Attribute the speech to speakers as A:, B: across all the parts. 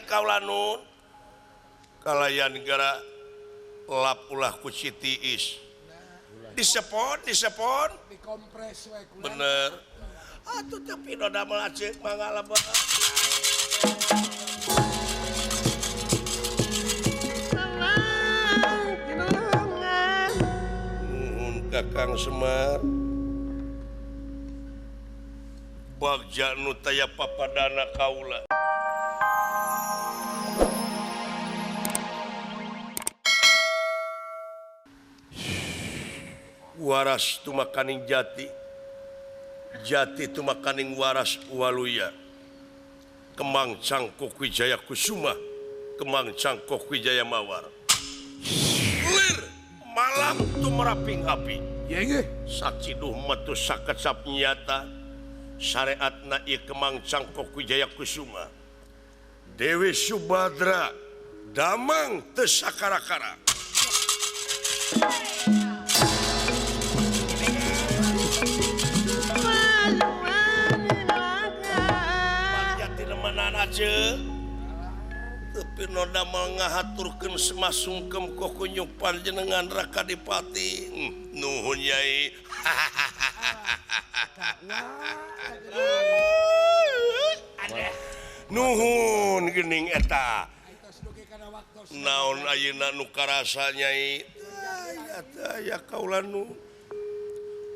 A: kaulanun kalayan gara lap ulah ku Sitiis disepon
B: dikompres we kulan.
A: bener atuh tapi no damel aceuk mangga lebah nuhun Kakang Semar bagja nu taya papadana kaula waras tumakaning jati tumakaning waras waluya kemang cangkok wijaya kusuma kemang cangkok wijaya mawar lir malam tumeraping api saciduh metu sakecap nyata syariatna ieu kemang cangkok wijaya kusuma Dewi Subadra damang teu sakara-kara tapi noda ngahaturkeun semasungkem kokunyuk panjenengan Raka Dipati nuhun Nyai nuhun geuning eta naon ayeuna nu karasa Nyai aya kaula nu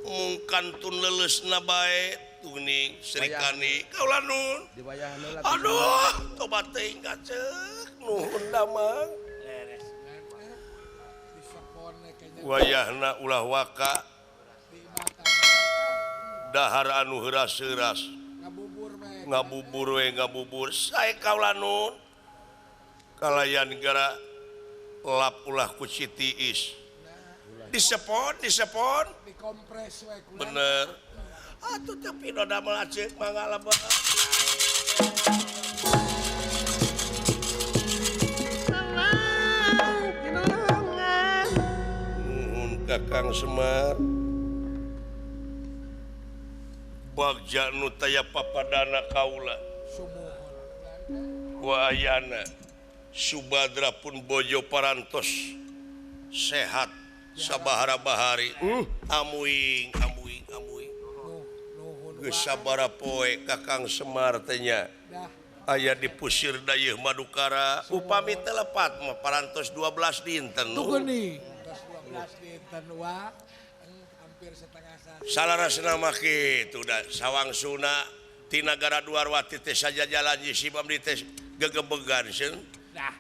A: mungkantun leulesna bae tuning Srikani kaula nun aduh tobat teuing kaceuk nuhun damang wayahna ulah waka dahar anu heuras-heuras ngabubur sae kaula nun kalayan gara lap ulah ku Sitiis disepon
B: dikompres we kulan.
A: bener atuh tapi no damel aceuk mangga lebah nuhun Kakang Semar bagja nu taya papadana kaula wa ayana Subadra pun bojo parantos sehat sabahara bahari amuing geus sabaraha poe Kakang Semar teh nya aya di pusir dayeuh Madukara upami telepat mah parantos 12 dinten
B: Tuh geuning 12 dinten wa hampir setengah satu.
A: salarasna mah kitu da sawangsuna ti nagara Duarwati teh saja jalan Simam di teh gegebegan seun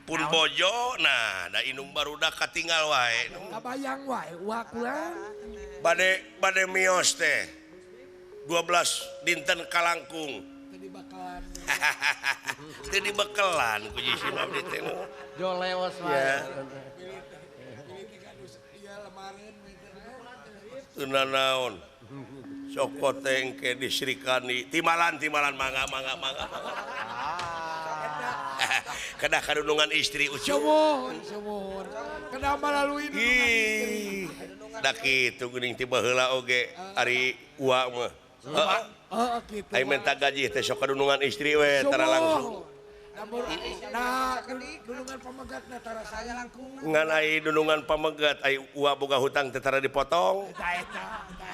A: pun bojo nah da inung barudak katinggal wae
B: Kabayang wae wa kulan.
A: bade mios teh 12 dinten kalangkung teu dibekelan ku Simam di teh
C: Jo leos wae.
A: teu nanaon soko teh engke di Srikani timalan mangga kedah kadunungan istri ucup
B: Sumuhun kedah melalui
A: da kitu geuning ti baheula oge ari ua mah
B: gitu.
A: ai minta gaji teh sok kadunungan istri we tara langsung
B: nah dunungan pamegatna tara saya langkung
A: ngan ai dunungan pamegat ai ua boga hutang teh tara dipotong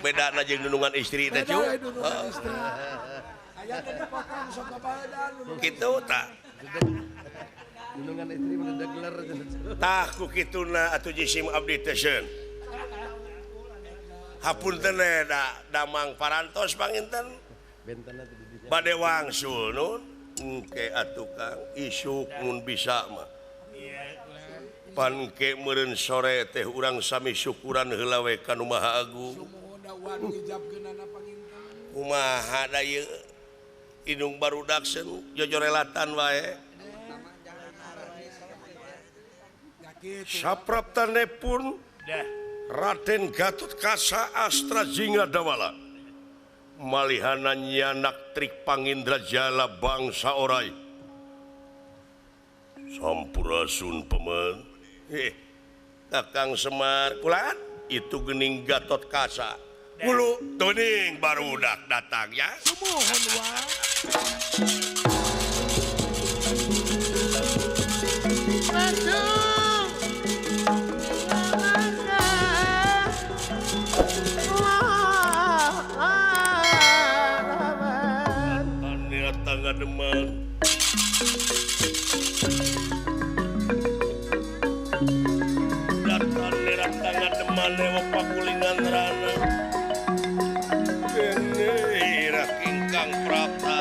A: bedana jeung dunungan istri teh cu
B: dunungan istri aya teh dipotong sok kabadan
A: kitu tah
C: Dunungan istri mendadak gelar.
A: tah ku kituna atuh jisim abdi teh seun hapunten da damang parantos panginten
C: Bentana teh di
A: bade wangsul nun engke atuh Kang isuk mun bisa mah pan engke meureun sore teh urang sami syukuran heula we ka Nu Maha Agung
B: sumuhun da wan ngijabkeunana panginten
A: kumaha da ieu indung barudak seun jojorelatan wae sapraptanepun Raden Gatotkaca Astra Jingga Dawala malihana nyanak trik Pangindrajala bangsa orai sampurasun pemen Kakang Semar kulaan itu geuning Gatotkaca ulu tuning barudak datang ya
B: sumuhun wa
A: ngademan datan nerak tangan deman dewa pakulingan rana kene rakingkang prata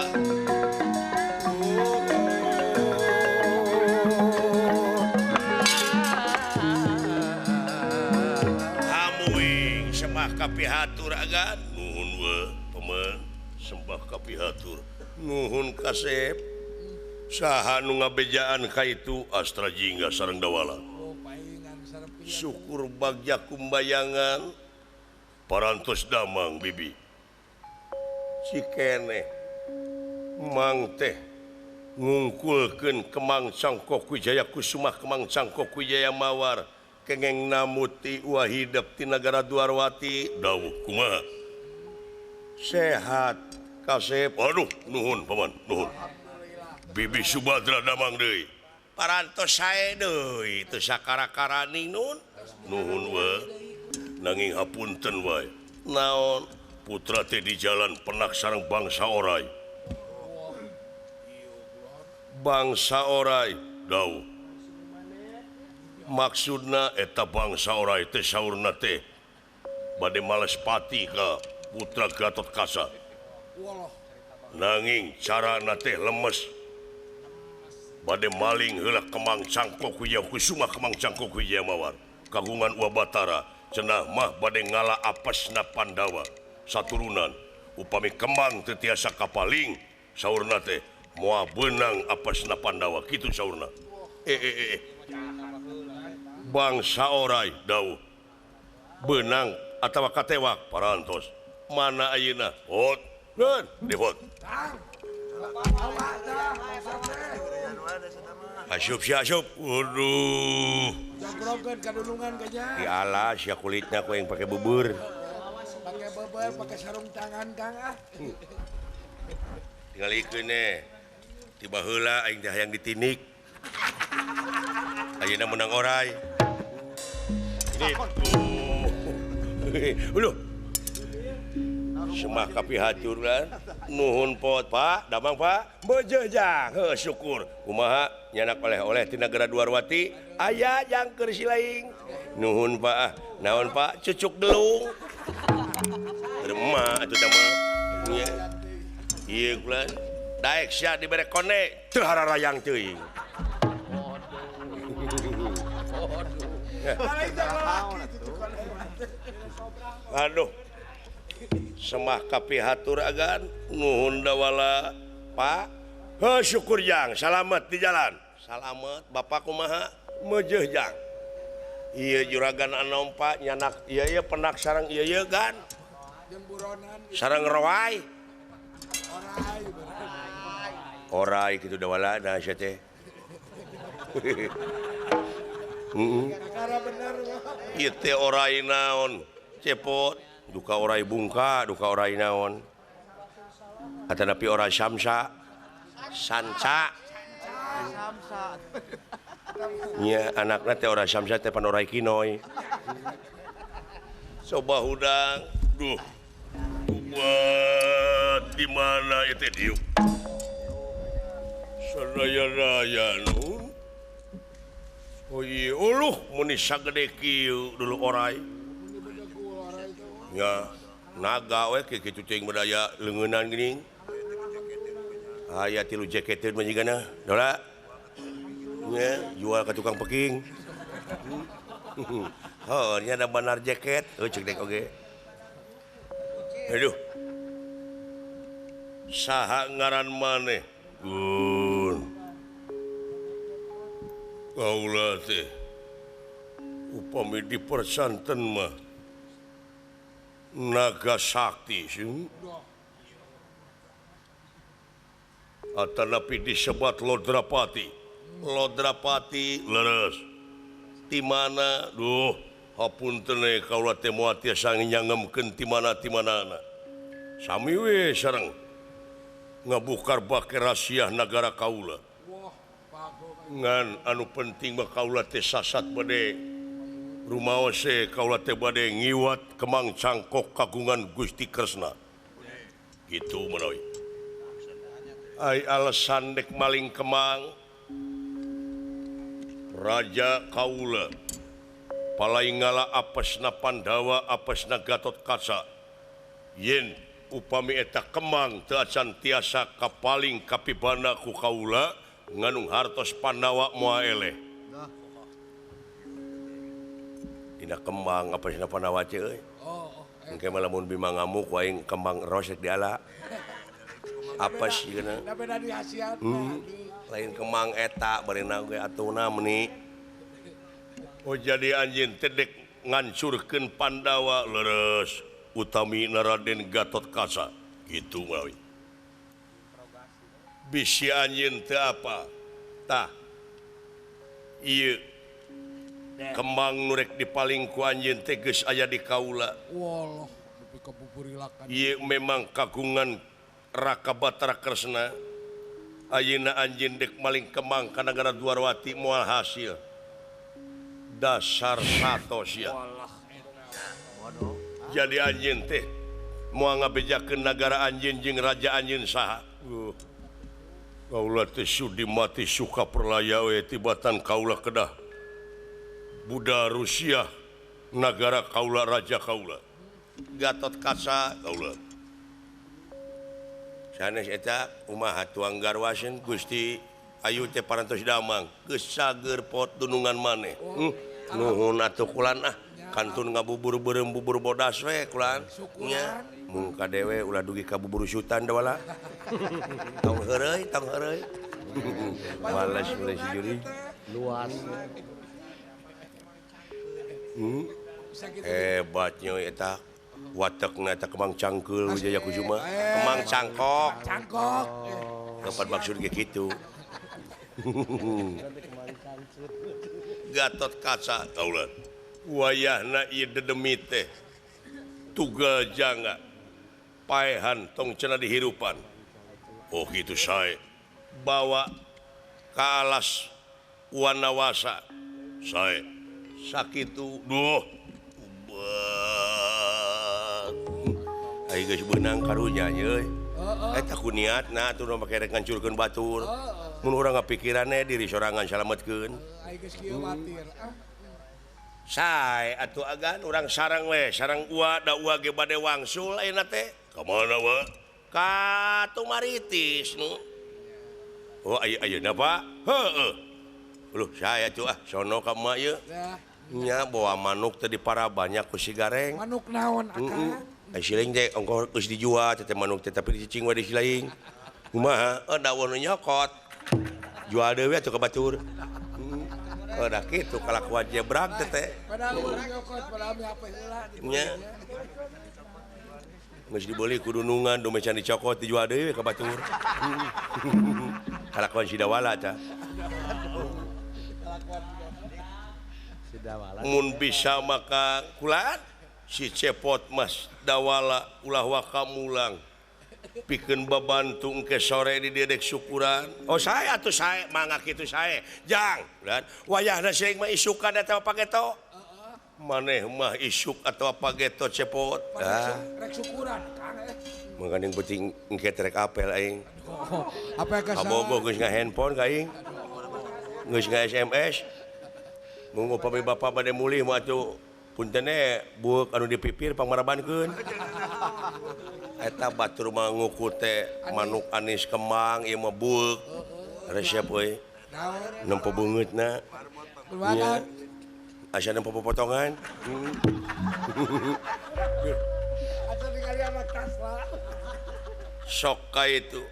A: hamuing sembah kapihatur agan nuhun we paman sembah kapihatur nuhun kasep saha nu ngabejaan ka itu astra jingga sareng dawala
B: paingan sarepieun
A: syukur bagja kumbayangan parantos damang bibi cikene mang teh ngungkulkeun Kemang Cangkok Wijaya Kusuma Kemang Cangkok Wijaya Mawar kengeng namuti wahidep ti nagara Dwarwati dawuh kumaha sehat kasep aduh nuhun paman nuhun bibi Subadra damang deui parantos sae deui teu sakara-karani nuhun we nanging hapunten wae naon putra teh di jalan penak sareng bangsa orai dawuh maksudna eta bangsa orai teh saurna teh bade males pati ka putra Gatot Kaca nanging carana teh lemes bade maling heula Kemang Cangkok Wijaya Kusuma Kemang Cangkok Wijaya Mawar kagungan Uwa Batara cenah mah bade ngala apesna Pandawa saturunan upami Kemang teu tiasa kapaling saurna teh moal beunang apesna Pandawa kitu saurna bangsa orai dawuh beunang atawa katewak parantos mana ayeuna hot nun di hot asup waduh
B: jangkrokeun kadulungan kanya
A: di alas ya kulitnya ku yang pakai bubur
B: pakai beber pakai sarung tangan Kang
A: tinggal ikeun tiba heula aing teh hayang ditinik ayeuna menang orai gitu semah kapihatur kan nuhun pot Pak damang Pak bejejang syukur kumaha nyanak oleh-oleh ti nagara Dwarwati aya jangkeur silaing nuhun Pak naon Pak cucuk delung remah atuh teh mah ieu kulan daek sia dibere kone teu hararayang teuing aduh semah kapihatur agan nuhun dawala Pak syukur jang salamet di jalan salamet Bapak kumaha meujeeh jang ieu juragan anom Pak nyanak ieu penak sareng ieu gan
B: jeung buronan
A: sareng roai
B: orai
A: kitu dawala nah sia teh
B: kakara bener
A: ieu teh orai naon cepot duka orai bungka duka orai naon atanapi orai samsa sanca nya anakna teh orai samsa teh pan orai kinoy coba hudang duh buat di mana itu diuk sadaya-daya nun oh iya uluh muni sagede kieu dulu orai ya naga we kitu cing bedaya leungeunan geuning aya 3 jaketeun manjigana dola nya jual ka tukang peking oh nya ada banar jaket cek dek oge aduh saha ngaran maneh gun kaula teh upami dipersanten mah naga sakti sih atanapi disebat Lodrapati leres di mana duh hapunten kaula teh moal tiasa nyangemkeun ti manana sami we sareng ngabukar bake rahasia nagara kaula ngan anu penting mah kaula teh sasat bade rumaos kaula teh bade ngiwat Kemang Cangkok kagungan Gusti Kresna gitu menawi alasan dek maling kemang Raja Kaula palaingala apesna Pandawa apesna Gatot Kaca yen upami eta kemang teu acan tiasa kapaling kapibana ku kaula nganung hartos Pandawa moal eleh dina kembang apesna Pandawa ceu euy engke mah lamun bima ngamuk waing kembang rosek diala apes yeuna
B: Da beda di hasiat.
A: lain kemang eta barena ge atuna meuni oh jadi anjeun teh dek ngancurkeun Pandawa leres utami Raden Gatot Kaca gitu meulawi bisi anjeun teu apa tah ieu kembang nurek dipaling ku anjeun teh geus aya di kaula
B: Wallah, lebih ke buburilakan.
A: ieu memang kagungan Raka Batara Kresna ayeuna anjeun dek maling kemang ka nagara Dwarwati moal hasil dasar satos ya jadi anjeun teh moal ngabejakeun nagara anjeun jeung raja anjeun saha kaula teh sudi mati suka perlaya we tibatan kaula kedah budak Rusia nagara kaula raja kaula Gatot Kaca kaula sanes eta umaha tuang garwaseun Gusti ayu teh parantos damang geus sager pot dunungan maneh nuhun atuh kulan kantun ngabubur beureum bubur bodas we kulan nya mung kadewe ulah dugi ka bubur sutan da wala tong heureuy malas mulai si juri
C: luas
A: hebatnya eta watekna eta kemang cangkeul Wijaya Kusuma kemang cangkok
B: Cangkok.
A: dapat maksud kayak gitu Gatot Kaca kaulah wayahna ieu dedemi teh tugal jangga paehan tong cenah dihirupan oh gitu sae bawa ka alas wanawasa sae sakitu duh aing geus beunang karunya euy eta ku niatna atuh make rek ngancurkeun batur mun urang ngapikiranna diri sorangan salametkeun
B: Aing geus kieu watir.
A: sae atuh agan urang sareng we sareng ua da ua ge bade wangsul ayeuna teh ka mana wa ka Tumaritis nu oh ayeuna Pak heueuhuluh sae atuh sono ka emak ieu
B: Dah,
A: nya bawa manuk teh dipara banyak ku si gareng
B: manuk naon akang?
A: siling teh ongko geus dijual teh manuk teh tapi dicicing we di silaing kumaha daun nyokot jual deui atuh ka batur da kitu kalakuan jebrag teh
B: Padahal urang nyokot, padahal mi hape heula.
A: nya geus dibeli ku dunungan do mecan dicokot dijual deui ka batur kalakuan si dawala tah mun bisa maka kulaan si cepot mas dawala ulah waka mulang pikeun babantu engke sore di dedek syukuran oh saya atuh sae mangga kitu sae jang dan wayahna seuing mah isukan eta pageto maneh mah isuk atau pageto cepot
B: Rek syukuran Kang.
A: mangga penting engke trek apel aing
B: Apa ka
A: kabogo geus ngahandphone ka aing geus nga-SMS mun upami bapa bade mulih mah atuh puntene buek anu dipipir pangmarabankeun eta batur mah nguku teh manuk anis kemang ieu mah buek resep we
B: Naon?
A: nempo beungeutna
B: Kumaha?
A: asa nempo potongan
B: Atuh ningali anak Tesla.
A: sok ka itu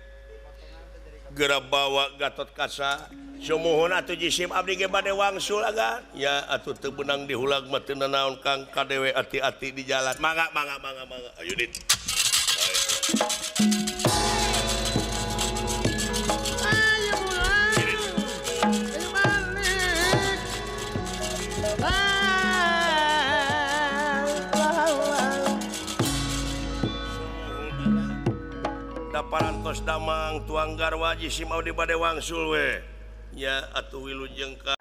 A: geura bawa Gatot Kaca sumuhun atuh jisim abdi ge bade wangsul agan ya atuh teu beunang dihulag mah teu nanaon Kang kadewe ati-ati di jalan mangga ayo dit
D: Ayo pulang, ayo balik.
A: da parantos damang tuang garwa jisim abdi bade wangsul we nya atuh wilujeng ka